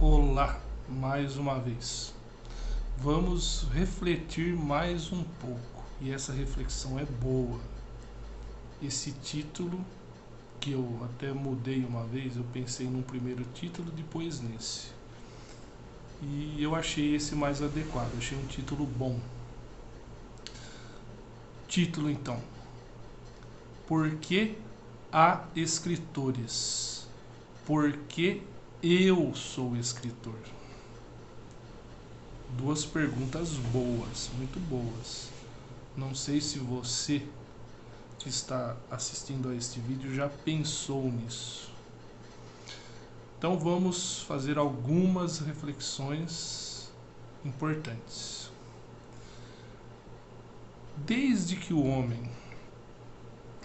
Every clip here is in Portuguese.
Olá, mais uma vez. Vamos refletir mais um pouco. E essa reflexão é boa. Esse título, que eu até mudei uma vez, eu pensei num primeiro título, depois nesse. E eu achei esse mais adequado, achei um título bom. Título então: Por que há escritores? Por que eu sou escritor? Duas perguntas boas, muito boas. Não sei se você que está assistindo a este vídeo já pensou nisso. Então vamos fazer algumas reflexões importantes. Desde que o homem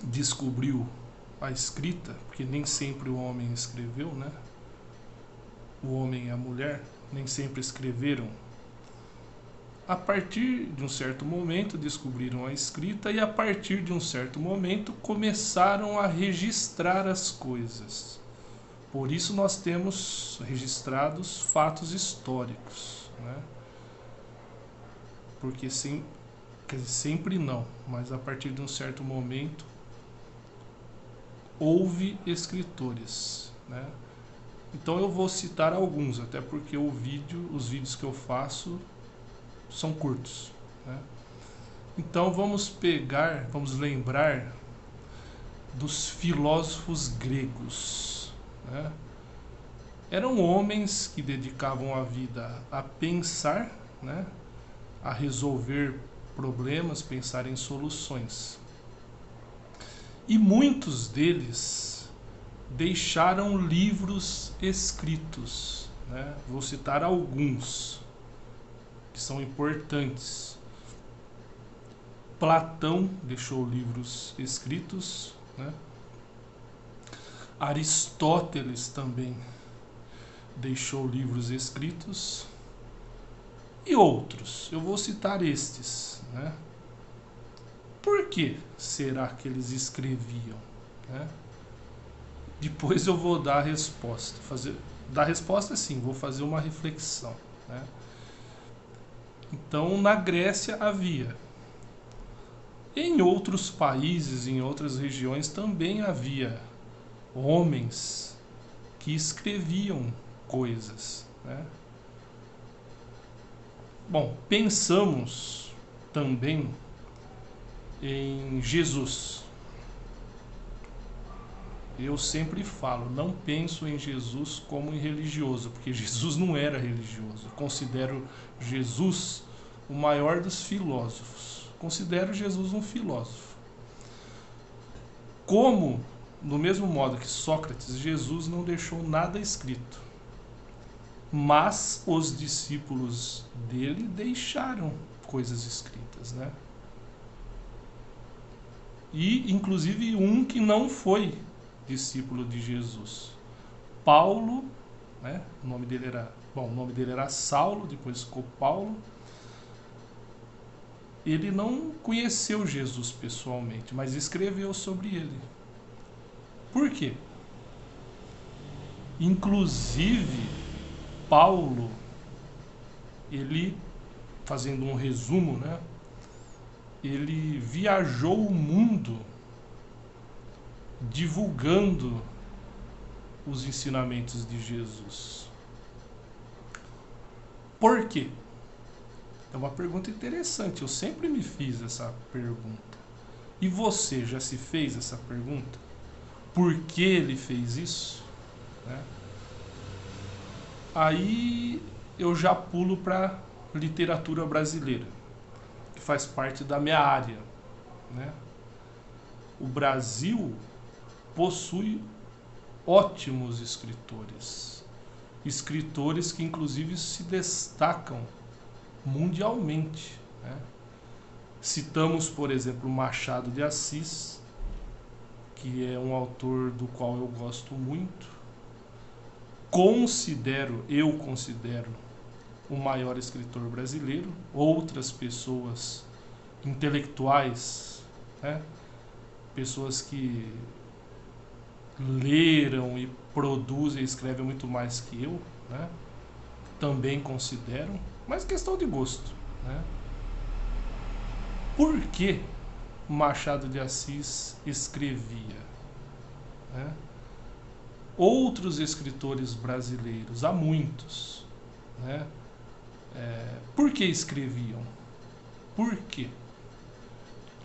descobriu a escrita, porque nem sempre o homem escreveu, né? O homem e a mulher nem sempre escreveram. A partir de um certo momento descobriram a escrita e a partir de um certo momento começaram a registrar as coisas. Por isso nós temos registrados fatos históricos, né? Porque sempre não, mas a partir de um certo momento houve escritores, né? Então eu vou citar alguns, até porque os vídeos que eu faço são curtos, né? Então vamos lembrar dos filósofos gregos, né? Eram homens que dedicavam a vida a pensar, né? A resolver problemas, pensar em soluções. E muitos deles deixaram livros escritos, né? Vou citar alguns que são importantes. Platão deixou livros escritos, né? Aristóteles também deixou livros escritos e outros. Eu vou citar estes, né? Por que será que eles escreviam, né? Depois eu vou dar a resposta. Dar resposta sim, vou fazer uma reflexão, né? Então, na Grécia havia. Em outros países, em outras regiões, também havia homens que escreviam coisas, né? Bom, pensamos também em Jesus. Eu sempre falo, não penso em Jesus como em religioso, porque Jesus não era religioso. Eu considero Jesus o maior dos filósofos. Considero Jesus um filósofo. Como, do mesmo modo que Sócrates, Jesus não deixou nada escrito. Mas os discípulos dele deixaram coisas escritas, né? E, inclusive, um que não foi discípulo de Jesus. Paulo, né? O nome dele era Saulo, depois ficou Paulo. Ele não conheceu Jesus pessoalmente, mas escreveu sobre ele. Por quê? Inclusive, Paulo, ele, fazendo um resumo, né? Ele viajou o mundo divulgando os ensinamentos de Jesus. Por quê? É uma pergunta interessante, eu sempre me fiz essa pergunta. E você já se fez essa pergunta? Por que ele fez isso? Né? Aí eu já pulo para literatura brasileira, que faz parte da minha área, né? O Brasil possui ótimos escritores. Escritores que inclusive se destacam mundialmente, né? Citamos, por exemplo, Machado de Assis, que é um autor do qual eu gosto muito. Eu considero o maior escritor brasileiro. Outras pessoas intelectuais, né? Pessoas que leram e produzem e escrevem muito mais que eu, né? também considero, mas questão de gosto, né? Por que Machado de Assis escrevia, né? Outros escritores brasileiros, há muitos, né? Por que escreviam? Por quê?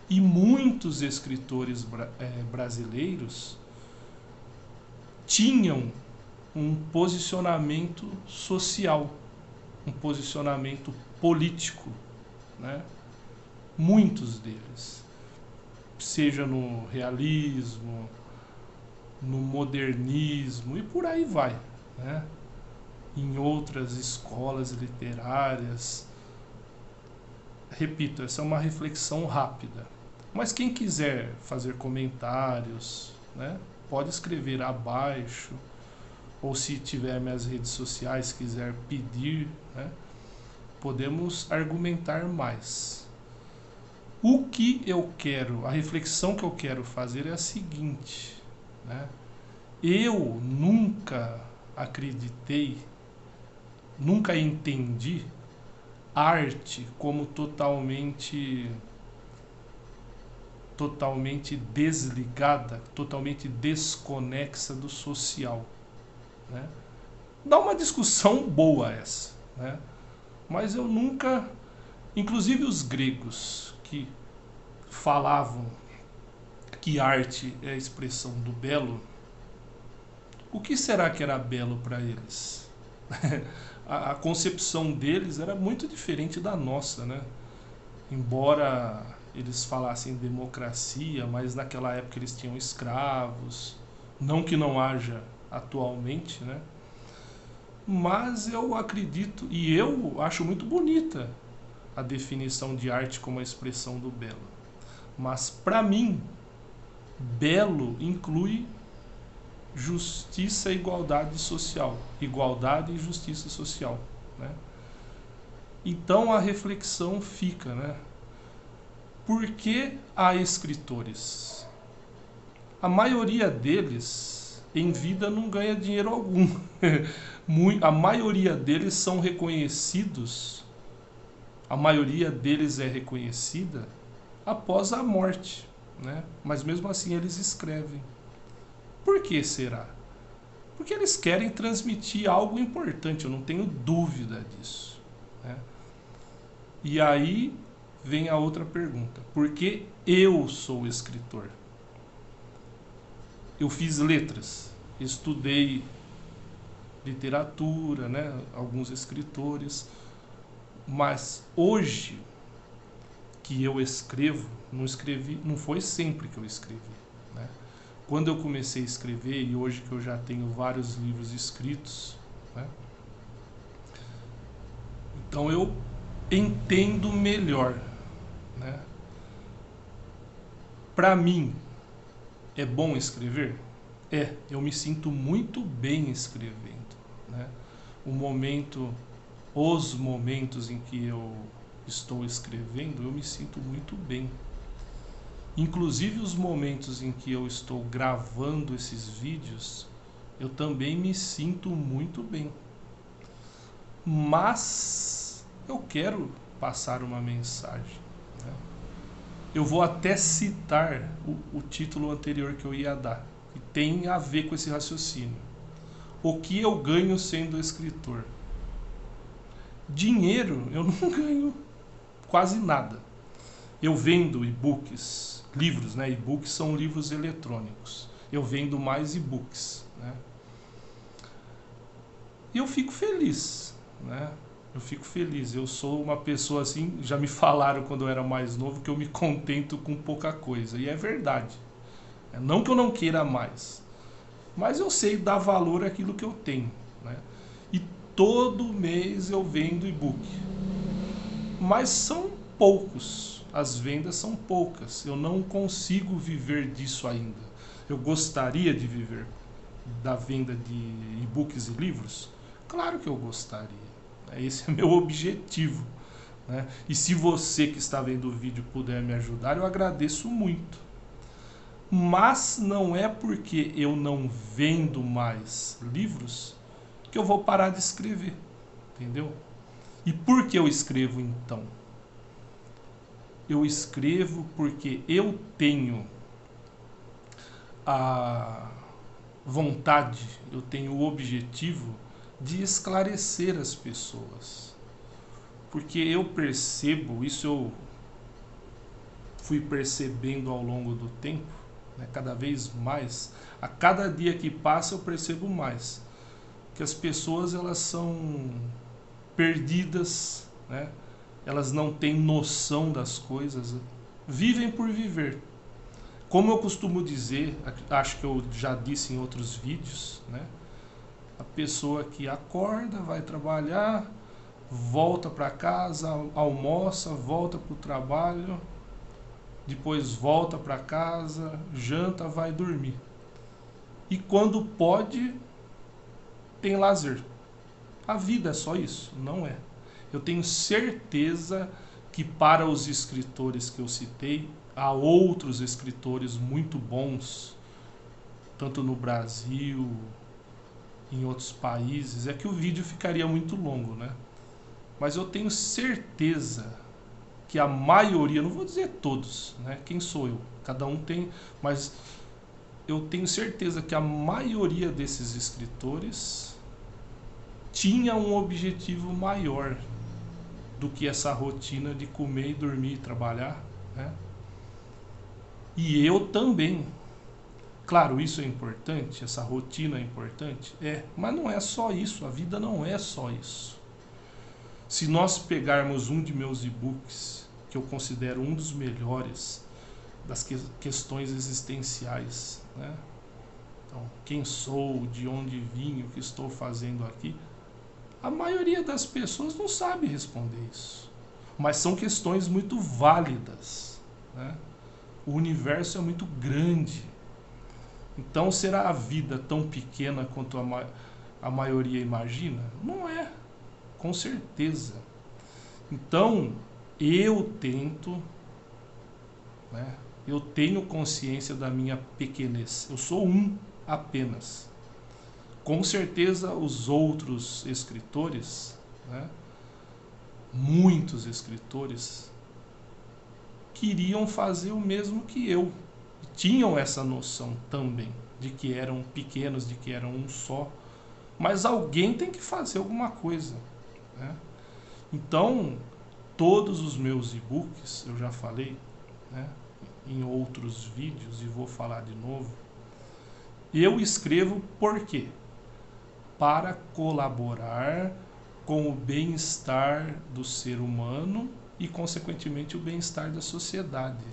E muitos escritores brasileiros tinham um posicionamento social, um posicionamento político, né? Muitos deles, seja no realismo, no modernismo e por aí vai, né? Em outras escolas literárias. Repito, essa é uma reflexão rápida. Mas quem quiser fazer comentários, né, pode escrever abaixo, ou se tiver minhas redes sociais, quiser pedir, né, podemos argumentar mais. O que eu quero, a reflexão que eu quero fazer é a seguinte, né? Eu nunca acreditei, nunca entendi arte como totalmente desligada, totalmente desconexa do social, né? Dá uma discussão boa essa, né? Mas eu nunca, inclusive os gregos que falavam que arte é a expressão do belo, o que será que era belo para eles? A concepção deles era muito diferente da nossa, né? Embora eles falassem democracia, mas naquela época eles tinham escravos, não que não haja atualmente, né? Mas eu acredito, e eu acho muito bonita a definição de arte como a expressão do belo. Mas para mim, belo inclui justiça e igualdade social, igualdade e justiça social, né? Então a reflexão fica, né? Por que há escritores? A maioria deles em vida não ganha dinheiro algum. A maioria deles são reconhecidos, a maioria deles é reconhecida após a morte, né? Mas mesmo assim eles escrevem. Por que será? Porque eles querem transmitir algo importante, eu não tenho dúvida disso, né? E aí vem a outra pergunta. Por que eu sou escritor? Eu fiz letras, estudei literatura, né? Alguns escritores, mas hoje que eu escrevo, não foi sempre que eu escrevi, né? Quando eu comecei a escrever, e hoje que eu já tenho vários livros escritos, né? Então eu entendo melhor, né? Para mim, é bom escrever? Eu me sinto muito bem escrevendo, né? Os momentos em que eu estou escrevendo, eu me sinto muito bem. Inclusive os momentos em que eu estou gravando esses vídeos, eu também me sinto muito bem. Mas eu quero passar uma mensagem, né? Eu vou até citar o título anterior que eu ia dar, que tem a ver com esse raciocínio. O que eu ganho sendo escritor? Dinheiro eu não ganho quase nada. Eu vendo e-books, livros, né? E-books são livros eletrônicos. Eu vendo mais e-books, né? E eu fico feliz, né? Eu fico feliz. Eu sou uma pessoa assim, já me falaram quando eu era mais novo que eu me contento com pouca coisa. E é verdade. Não que eu não queira mais, mas eu sei dar valor àquilo que eu tenho, né? E todo mês eu vendo e-book. Mas são poucos. As vendas são poucas. Eu não consigo viver disso ainda. Eu gostaria de viver da venda de e-books e livros? Claro que eu gostaria. Esse é meu objetivo, né? E se você que está vendo o vídeo puder me ajudar, eu agradeço muito. Mas não é porque eu não vendo mais livros que eu vou parar de escrever. entendeu? E por que eu escrevo então? Eu escrevo porque eu tenho a vontade, eu tenho o objetivo de esclarecer as pessoas. Porque eu percebo, isso eu fui percebendo ao longo do tempo, né, cada vez mais, a cada dia que passa eu percebo mais, que as pessoas elas são perdidas, né? Elas não têm noção das coisas, vivem por viver. Como eu costumo dizer, acho que eu já disse em outros vídeos, né? A pessoa que acorda, vai trabalhar, volta para casa, almoça, volta para o trabalho, depois volta para casa, janta, vai dormir. E quando pode, tem lazer. A vida é só isso? Não é. Eu tenho certeza que para os escritores que eu citei, há outros escritores muito bons, tanto no Brasil, em outros países. É que o vídeo ficaria muito longo, né? Mas eu tenho certeza que a maioria, não vou dizer todos, né? Quem sou eu? Cada um tem, mas eu tenho certeza que a maioria desses escritores tinha um objetivo maior do que essa rotina de comer, dormir e trabalhar, né? E eu também. Claro, isso é importante, essa rotina é importante, mas não é só isso, a vida não é só isso. Se nós pegarmos um de meus e-books, que eu considero um dos melhores das questões existenciais, né? Então, quem sou, de onde vim, o que estou fazendo aqui, a maioria das pessoas não sabe responder isso. Mas são questões muito válidas, né? O universo é muito grande. Então, será a vida tão pequena quanto a maioria imagina? Não é, com certeza. Então, eu tento, né? Eu tenho consciência da minha pequenez. Eu sou um apenas. Com certeza, os outros escritores, né? Muitos escritores, queriam fazer o mesmo que eu. Tinham essa noção também, de que eram pequenos, de que eram um só. Mas alguém tem que fazer alguma coisa, né? Então, todos os meus e-books, eu já falei, né, em outros vídeos, e vou falar de novo, eu escrevo por quê? Para colaborar com o bem-estar do ser humano e, consequentemente, o bem-estar da sociedade.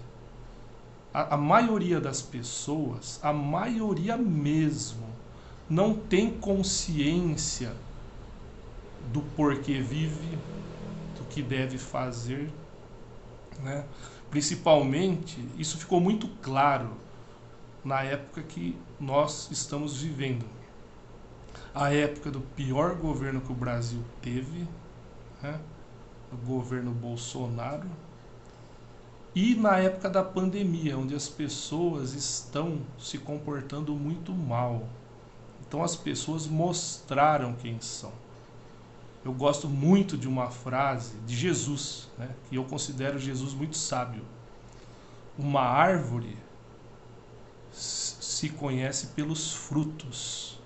A maioria das pessoas, a maioria mesmo, não tem consciência do porquê vive, do que deve fazer, né? Principalmente, isso ficou muito claro na época que nós estamos vivendo. A época do pior governo que o Brasil teve, né? O governo Bolsonaro. E na época da pandemia, onde as pessoas estão se comportando muito mal. Então as pessoas mostraram quem são. Eu gosto muito de uma frase de Jesus, né, que eu considero Jesus muito sábio. Uma árvore se conhece pelos frutos.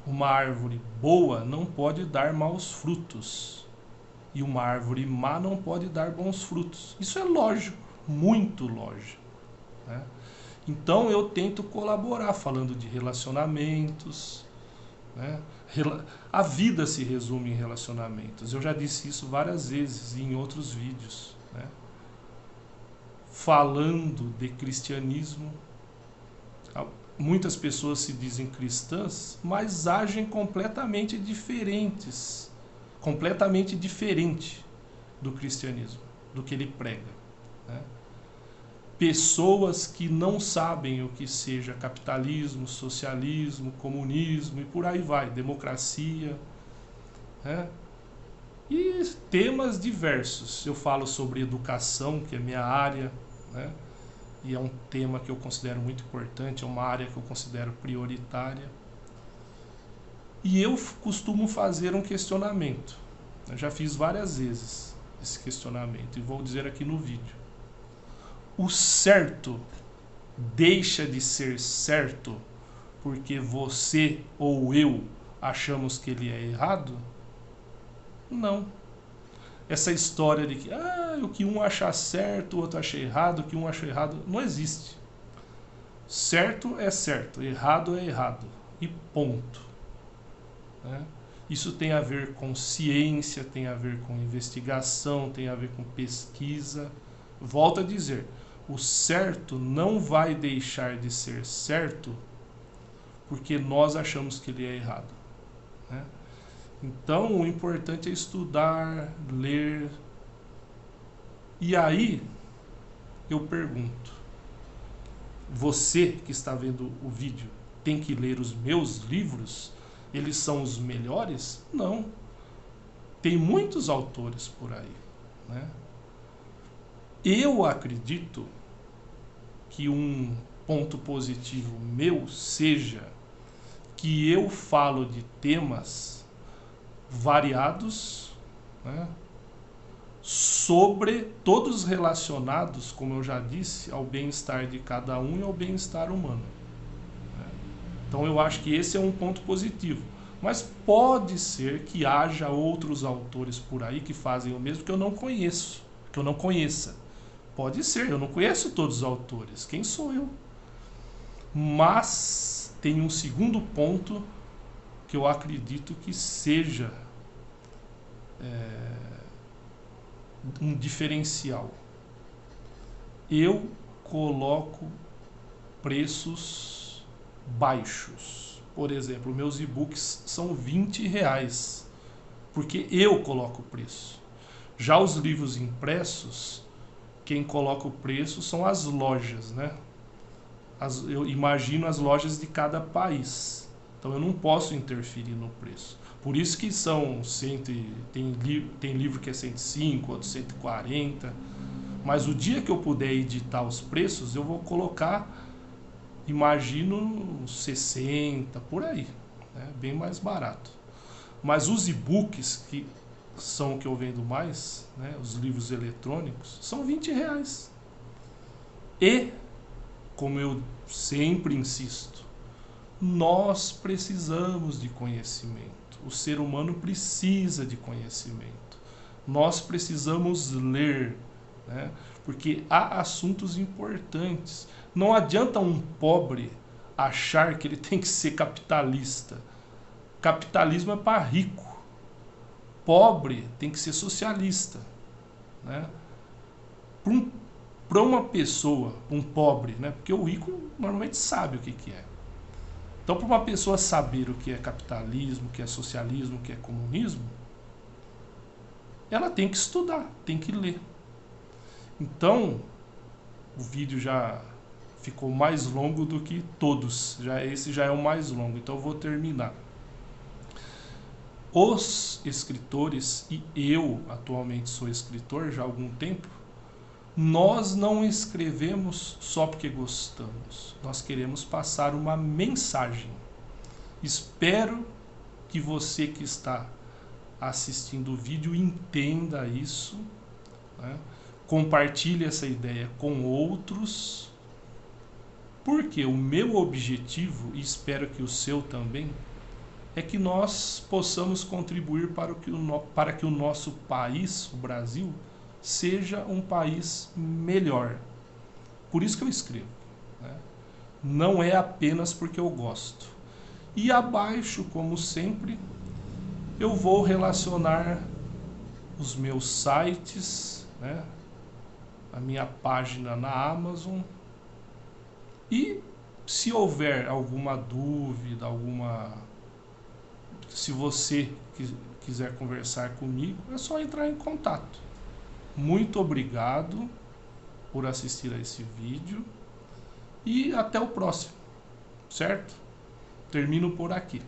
Uma árvore boa não pode dar maus frutos. E uma árvore má não pode dar bons frutos. Isso é lógico, muito lógico, né? Então eu tento colaborar falando de relacionamentos, né? A vida se resume em relacionamentos. Eu já disse isso várias vezes em outros vídeos, né? Falando de cristianismo, muitas pessoas se dizem cristãs, mas agem completamente diferente do cristianismo, do que ele prega, né? Pessoas que não sabem o que seja capitalismo, socialismo, comunismo e por aí vai, democracia, né? E temas diversos. Eu falo sobre educação, que é minha área, né? E é um tema que eu considero muito importante, é uma área que eu considero prioritária. E eu costumo fazer um questionamento. Eu já fiz várias vezes esse questionamento e vou dizer aqui no vídeo. O certo deixa de ser certo porque você ou eu achamos que ele é errado? Não. Essa história de que o que um acha certo, o outro acha errado, o que um acha errado, não existe. Certo é certo, errado é errado. E ponto. Né? Isso tem a ver com ciência, tem a ver com investigação, tem a ver com pesquisa. Volto a dizer, o certo não vai deixar de ser certo porque nós achamos que ele é errado. Né? Então, o importante é estudar, ler. E aí, eu pergunto, você que está vendo o vídeo, tem que ler os meus livros? Eles são os melhores? Não. Tem muitos autores por aí. Né? Eu acredito que um ponto positivo meu seja que eu falo de temas variados, né, sobre todos relacionados, como eu já disse, ao bem-estar de cada um e ao bem-estar humano. Né? Então eu acho que esse é um ponto positivo. Mas pode ser que haja outros autores por aí que fazem o mesmo que eu não conheço, que eu não conheça. Pode ser, eu não conheço todos os autores. Quem sou eu? Mas tem um segundo ponto que eu acredito que seja um diferencial. Eu coloco preços baixos. Por exemplo, meus e-books são R$20, porque eu coloco o preço. Já os livros impressos, quem coloca o preço são as lojas, né? Eu imagino as lojas de cada país. Então eu não posso interferir no preço. Por isso que são tem livro que é 105, outro 140. Mas o dia que eu puder editar os preços, eu vou colocar, imagino, 60, por aí. Né? Bem mais barato. Mas os e-books, que são o que eu vendo mais, né? Os livros eletrônicos, são R$20. E, como eu sempre insisto, nós precisamos de conhecimento. O ser humano precisa de conhecimento. Nós precisamos ler, né? Porque há assuntos importantes. Não adianta um pobre achar que ele tem que ser capitalista. Capitalismo é para rico. Pobre tem que ser socialista. Né? Para uma pessoa, um pobre, né? Porque o rico normalmente sabe o que é. Então, para uma pessoa saber o que é capitalismo, o que é socialismo, o que é comunismo, ela tem que estudar, tem que ler. Então, o vídeo já ficou mais longo do que todos. Esse já é o mais longo, então eu vou terminar. Os escritores, e eu atualmente sou escritor já há algum tempo, nós não escrevemos só porque gostamos. Nós queremos passar uma mensagem. Espero que você que está assistindo o vídeo entenda isso, né? Compartilhe essa ideia com outros, porque o meu objetivo, e espero que o seu também, é que nós possamos contribuir para que o nosso país, o Brasil, seja um país melhor. Por isso que eu escrevo. Né? Não é apenas porque eu gosto. E abaixo, como sempre, eu vou relacionar os meus sites, né? A minha página na Amazon. E se houver alguma dúvida, se você quiser conversar comigo, é só entrar em contato. Muito obrigado por assistir a esse vídeo e até o próximo, certo? Termino por aqui.